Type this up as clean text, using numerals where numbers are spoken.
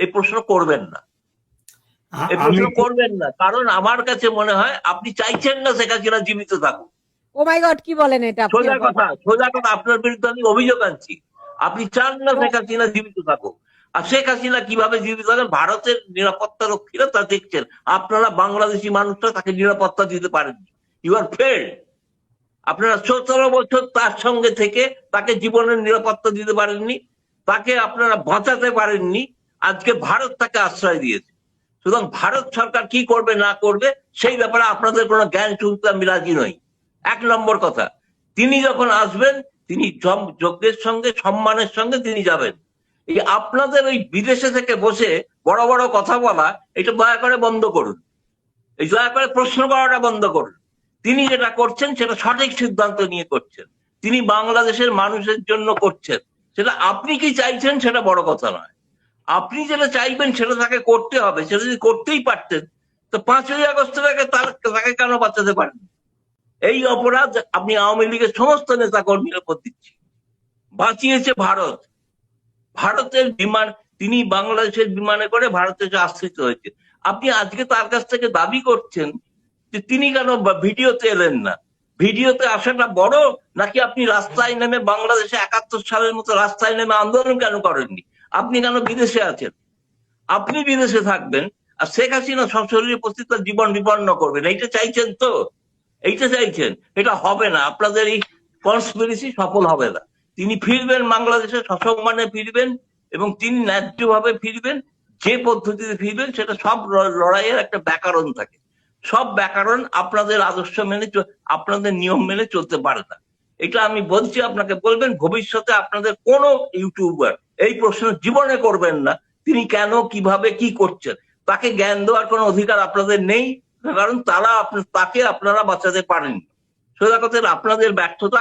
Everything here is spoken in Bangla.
এই প্রশ্ন করবেন না, এই প্রশ্ন করবেন না, কারণ আমার কাছে মনে হয় আপনি চাইছেন না শেখ হাসিনা জীবিত থাকুক। ও মাই গড, কি বলেন এটা? সোজা কথা, সোজা কথা, আপনার বিরুদ্ধে আমি অভিযোগ আনছি। আপনি চান না শেখ হাসিনা জীবিত থাকুক। আর শেখ হাসিনা কিভাবে জীবিত থাকেন, ভারতের নিরাপত্তা রক্ষীরা তা দেখছেন। আপনারা বাংলাদেশি মানুষরা তাকে নিরাপত্তা দিতে পারেননি। You are failed. আপনারা 17 বছর তার সঙ্গে থেকে তাকে জীবনের নিরাপত্তা দিতে পারেননি, তাকে আপনারা বাঁচাতে পারেননি। আজকে ভারত তাকে আশ্রয় দিয়েছে। সুতরাং ভারত সরকার কি করবে না করবে সেই ব্যাপারে আপনাদের কোনো জ্ঞান শুনতে আমি রাজি নই। 1 নম্বর কথা, তিনি যখন আসবেন তিনি যজ্ঞের সঙ্গে সম্মানের সঙ্গে তিনি যাবেন। এই আপনাদের ওই বিদেশে থেকে বসে বড় বড় কথা বলা, এটা দয়া করে বন্ধ করুন। এই দয়া করে প্রশ্ন করাটা বন্ধ করুন। তিনি যেটা করছেন সেটা সঠিক সিদ্ধান্ত নিয়ে করছেন, তিনি বাংলাদেশের মানুষের জন্য করছেন। সেটা আপনি কি চাইছেন সেটা বড় কথা নয়, আপনি যেটা চাইবেন সেটা তাকে করতে হবে। সেটা যদি করতেই পারতেন তো 5ই আগস্ট তাকে কেন বাঁচাতে পারেন? এই অপরাধ আপনি আওয়ামী লীগের সমস্ত নেতা কর্মীর উপর দিচ্ছি। বাঁচিয়েছে ভারত, ভারতের বিমান, তিনি বাংলাদেশের বিমানে করে ভারতে আশ্রিত হয়েছে। আপনি আজকে তার কাছ থেকে দাবি করছেন যে তিনি কেন ভিডিওতে এলেন না। ভিডিওতে আসাটা বড়, নাকি আপনি রাস্তায় নেমে বাংলাদেশে 71 সালের মতো রাস্তায় নেমে আন্দোলন কেন করেননি? আপনি কেন বিদেশে আছেন? আপনি বিদেশে থাকবেন আর শেখ হাসিনা সশরীরে উপস্থিত জীবন বিপন্ন করবেন, এইটা চাইছেন তো? এইটা চাইছেন? এটা হবে না, আপনাদের এই কনস্পিরেসি সফল হবে না। তিনি ফিরবেন বাংলাদেশে, সসম্মানে ফিরবেন এবং তিনি ন্যায্যভাবে ফিরবেন। যে পদ্ধতিতে ফিরবেন সেটা সব লড়াইয়ের একটা ব্যাকরণ থাকে। সব ব্যাকরণ আপনাদের আদর্শ মেনে, আপনাদের নিয়ম মেনে চলতে পারে না। এটা আমি বলছি, আপনাকে বলবেন ভবিষ্যতে আপনাদের কোনো ইউটিউবার এই প্রশ্ন জীবনে করবেন না তিনি কেন কিভাবে কি করছেন। তাকে জ্ঞান দেওয়ার কোনো অধিকার আপনাদের নেই, কারণ তাকে আপনারা বাঁচাতে পারেন। সোজা কথা, আপনাদের ব্যর্থতা